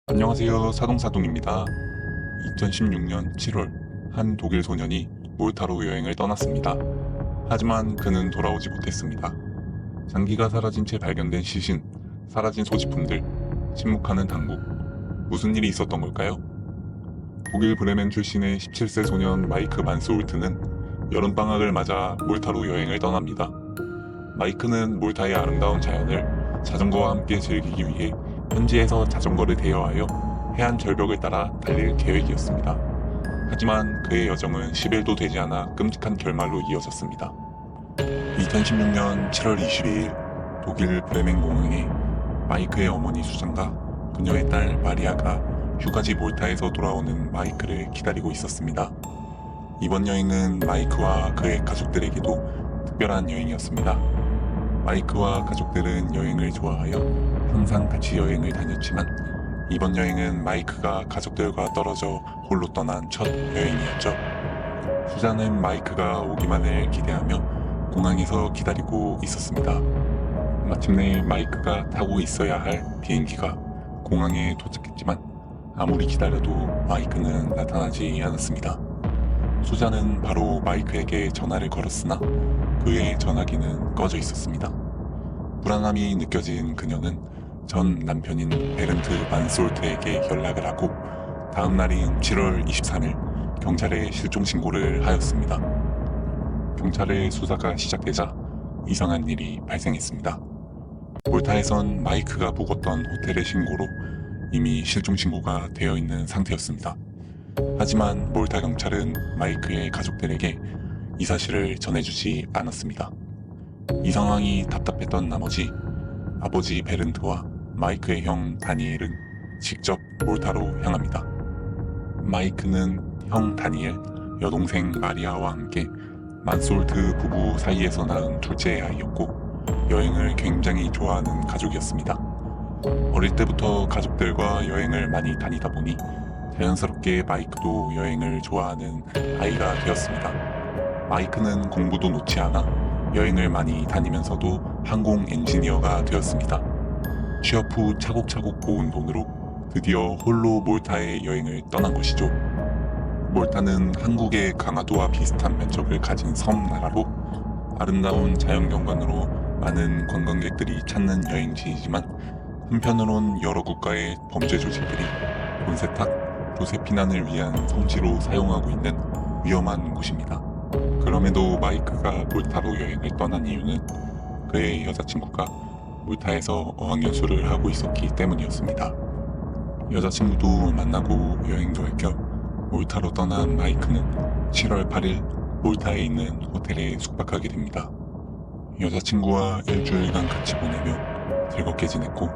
안녕하세요. 사동사동입니다. 2016년 7월 한 독일 소년이 몰타로 여행을 떠났습니다. 하지만 그는 돌아오지 못했습니다. 장기가 사라진 채 발견된 시신, 사라진 소지품들, 침묵하는 당국. 무슨 일이 있었던 걸까요? 독일 브레멘 출신의 17세 소년 마이크 만스올트는 여름방학을 맞아 몰타로 여행을 떠납니다. 마이크는 몰타의 아름다운 자연을 자전거와 함께 즐기기 위해 현지에서 자전거를 대여하여 해안 절벽을 따라 달릴 계획이었습니다. 하지만 그의 여정은 10일도 되지 않아 끔찍한 결말로 이어졌습니다. 2016년 7월 22일 독일 브레멘 공항에 마이크의 어머니 수잔과 그녀의 딸 마리아가 휴가지 몰타에서 돌아오는 마이크를 기다리고 있었습니다. 이번 여행은 마이크와 그의 가족들에게도 특별한 여행이었습니다. 마이크와 가족들은 여행을 좋아하여 항상 같이 여행을 다녔지만 이번 여행은 마이크가 가족들과 떨어져 홀로 떠난 첫 여행이었죠. 수잔은 마이크가 오기만을 기대하며 공항에서 기다리고 있었습니다. 마침내 마이크가 타고 있어야 할 비행기가 공항에 도착했지만 아무리 기다려도 마이크는 나타나지 않았습니다. 수잔은 바로 마이크에게 전화를 걸었으나 그의 전화기는 꺼져 있었습니다. 불안함이 느껴진 그녀는 전 남편인 베른트 만솔트에게 연락을 하고 다음 날인 7월 23일 경찰에 실종 신고를 하였습니다. 경찰의 수사가 시작되자 이상한 일이 발생했습니다. 몰타에선 마이크가 묵었던 호텔의 신고로 이미 실종 신고가 되어 있는 상태였습니다. 하지만 몰타 경찰은 마이크의 가족들에게 이 사실을 전해주지 않았습니다. 이 상황이 답답했던 나머지 아버지 베른트와 마이크의 형 다니엘은 직접 몰타로 향합니다. 마이크는 형 다니엘, 여동생 마리아와 함께 만솔트 부부 사이에서 낳은 둘째 아이였고 여행을 굉장히 좋아하는 가족이었습니다. 어릴 때부터 가족들과 여행을 많이 다니다 보니 자연스럽게 마이크도 여행을 좋아하는 아이가 되었습니다. 마이크는 공부도 놓지 않아 여행을 많이 다니면서도 항공 엔지니어가 되었습니다. 취업 후 차곡차곡 모은 돈으로 드디어 홀로 몰타의 여행을 떠난 것이죠. 몰타는 한국의 강화도와 비슷한 면적을 가진 섬 나라로 아름다운 자연경관으로 많은 관광객들이 찾는 여행지이지만 한편으론 여러 국가의 범죄 조직들이 돈 세탁, 조세 피난을 위한 성지로 사용하고 있는 위험한 곳입니다. 그럼에도 마이크가 몰타로 여행을 떠난 이유는 그의 여자친구가 몰타에서 어학연수를 하고 있었기 때문이었습니다. 여자친구도 만나고 여행도 할 겸 몰타로 떠난 마이크는 7월 8일 몰타에 있는 호텔에 숙박하게 됩니다. 여자친구와 일주일간 같이 보내며 즐겁게 지냈고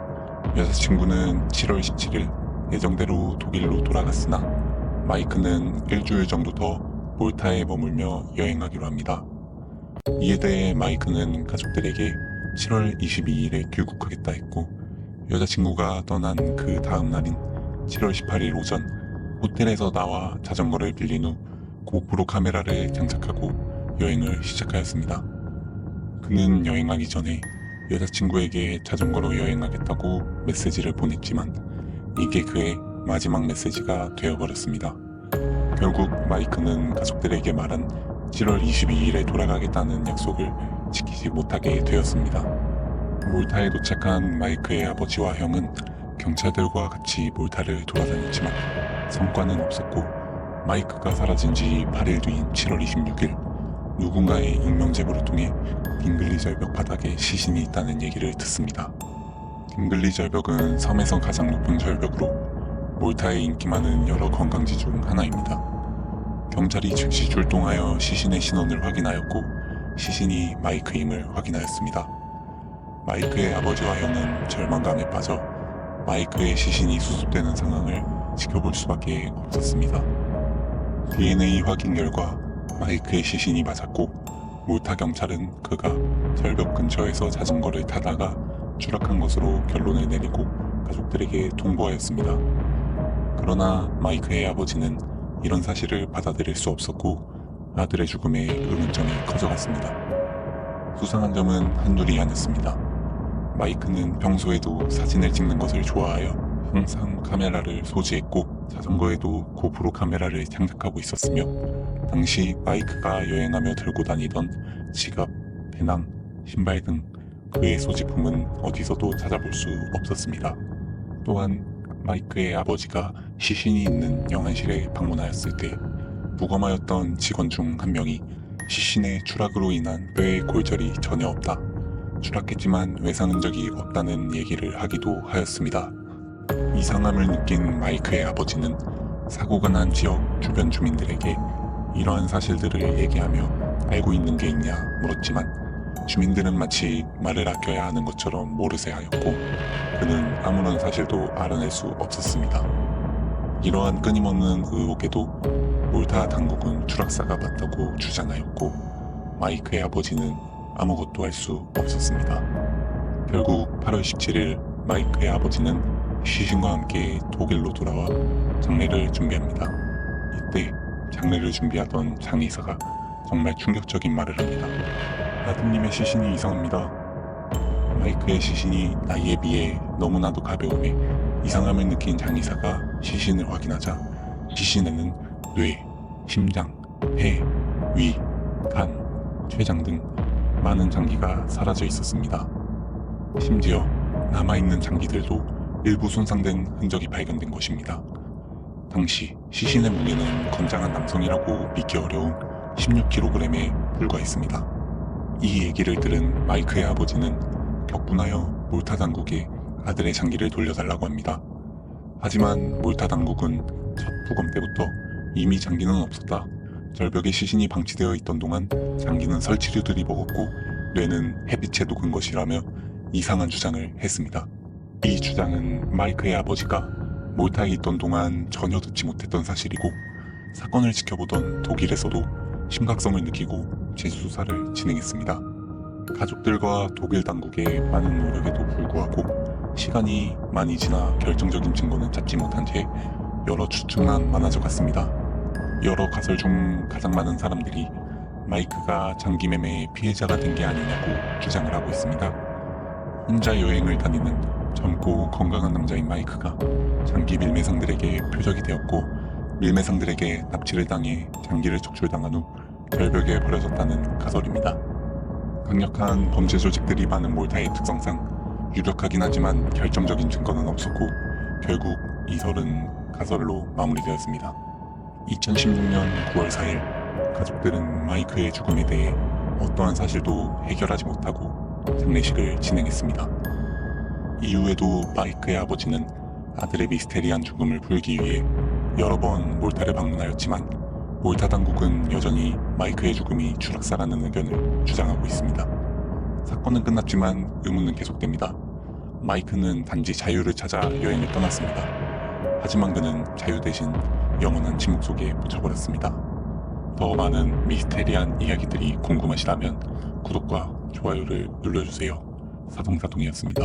여자친구는 7월 17일 예정대로 독일로 돌아갔으나 마이크는 일주일 정도 더 몰타에 머물며 여행하기로 합니다. 이에 대해 마이크는 가족들에게 7월 22일에 귀국하겠다 했고 여자친구가 떠난 그 다음 날인 7월 18일 오전 호텔에서 나와 자전거를 빌린 후 고프로 카메라를 장착하고 여행을 시작하였습니다. 그는 여행하기 전에 여자친구에게 자전거로 여행하겠다고 메시지를 보냈지만 이게 그의 마지막 메시지가 되어버렸습니다. 결국 마이크는 가족들에게 말한 7월 22일에 돌아가겠다는 약속을 지키지 못하게 되었습니다. 몰타에 도착한 마이크의 아버지와 형은 경찰들과 같이 몰타를 돌아다녔지만 성과는 없었고 마이크가 사라진 지 8일 뒤인 7월 26일 누군가의 익명 제보를 통해 딩글리 절벽 바닥에 시신이 있다는 얘기를 듣습니다. 딩글리 절벽은 섬에서 가장 높은 절벽으로 몰타에 인기 많은 여러 관광지 중 하나입니다. 경찰이 즉시 출동하여 시신의 신원을 확인하였고 시신이 마이크임을 확인하였습니다. 마이크의 아버지와 형은 절망감에 빠져 마이크의 시신이 수습되는 상황을 지켜볼 수밖에 없었습니다. DNA 확인 결과 마이크의 시신이 맞았고 몰타 경찰은 그가 절벽 근처에서 자전거를 타다가 추락한 것으로 결론을 내리고 가족들에게 통보하였습니다. 그러나 마이크의 아버지는 이런 사실을 받아들일 수 없었고 아들의 죽음에 의문점이 커져갔습니다. 수상한 점은 한둘이 아니었습니다. 마이크는 평소에도 사진을 찍는 것을 좋아하여 항상 카메라를 소지했고 자전거에도 고프로 카메라를 장착하고 있었으며 당시 마이크가 여행하며 들고 다니던 지갑, 배낭, 신발 등 그의 소지품은 어디서도 찾아볼 수 없었습니다. 또한 마이크의 아버지가 시신이 있는 영안실에 방문하였을 때 무검하였던 직원 중 한 명이 시신의 추락으로 인한 뼈의 골절이 전혀 없다. 추락했지만 외상 흔적이 없다는 얘기를 하기도 하였습니다. 이상함을 느낀 마이크의 아버지는 사고가 난 지역 주변 주민들에게 이러한 사실들을 얘기하며 알고 있는 게 있냐 물었지만 주민들은 마치 말을 아껴야 하는 것처럼 모르쇠 하였고 그는 아무런 사실도 알아낼 수 없었습니다. 이러한 끊임없는 의혹에도 몰타 당국은 추락사가 맞다고 주장하였고 마이크의 아버지는 아무것도 할 수 없었습니다. 결국 8월 17일 마이크의 아버지는 시신과 함께 독일로 돌아와 장례를 준비합니다. 이때 장례를 준비하던 장의사가 정말 충격적인 말을 합니다. 아드님의 시신이 이상합니다. 마이크의 시신이 나이에 비해 너무나도 가벼움에 이상함을 느낀 장의사가 시신을 확인하자 시신에는 뇌, 심장, 폐, 위, 간, 췌장 등 많은 장기가 사라져 있었습니다. 심지어 남아있는 장기들도 일부 손상된 흔적이 발견된 것입니다. 당시 시신의 무게는 건장한 남성이라고 믿기 어려운 16kg에 불과했습니다. 이 얘기를 들은 마이크의 아버지는 격분하여 몰타 당국에 아들의 장기를 돌려달라고 합니다. 하지만 몰타 당국은 첫 부검 때부터 이미 장기는 없었다. 절벽에 시신이 방치되어 있던 동안 장기는 설치류들이 먹었고 뇌는 햇빛에 녹은 것이라며 이상한 주장을 했습니다. 이 주장은 마이크의 아버지가 몰타에 있던 동안 전혀 듣지 못했던 사실이고 사건을 지켜보던 독일에서도 심각성을 느끼고 재수사를 진행했습니다. 가족들과 독일 당국의 많은 노력에도 불구하고 시간이 많이 지나 결정적인 증거는 찾지 못한 채 여러 추측만 많아져 갔습니다. 여러 가설 중 가장 많은 사람들이 마이크가 장기매매의 피해자가 된 게 아니냐고 주장을 하고 있습니다. 혼자 여행을 다니는 젊고 건강한 남자인 마이크가 장기 밀매상들에게 표적이 되었고 밀매상들에게 납치를 당해 장기를 척출당한 후 절벽에 버려졌다는 가설입니다. 강력한 범죄 조직들이 많은 몰타의 특성상 유력하긴 하지만 결정적인 증거는 없었고 결국 이 설은 가설로 마무리되었습니다. 2016년 9월 4일 가족들은 마이크의 죽음에 대해 어떠한 사실도 해결하지 못하고 장례식을 진행했습니다. 이후에도 마이크의 아버지는 아들의 미스테리한 죽음을 풀기 위해 여러 번 몰타를 방문하였지만 몰타 당국은 여전히 마이크의 죽음이 추락사라는 의견을 주장하고 있습니다. 사건은 끝났지만 의문은 계속됩니다. 마이크는 단지 자유를 찾아 여행을 떠났습니다. 하지만 그는 자유 대신 영원한 침묵 속에 묻혀버렸습니다. 더 많은 미스테리한 이야기들이 궁금하시다면 구독과 좋아요를 눌러주세요. 사동사동이었습니다.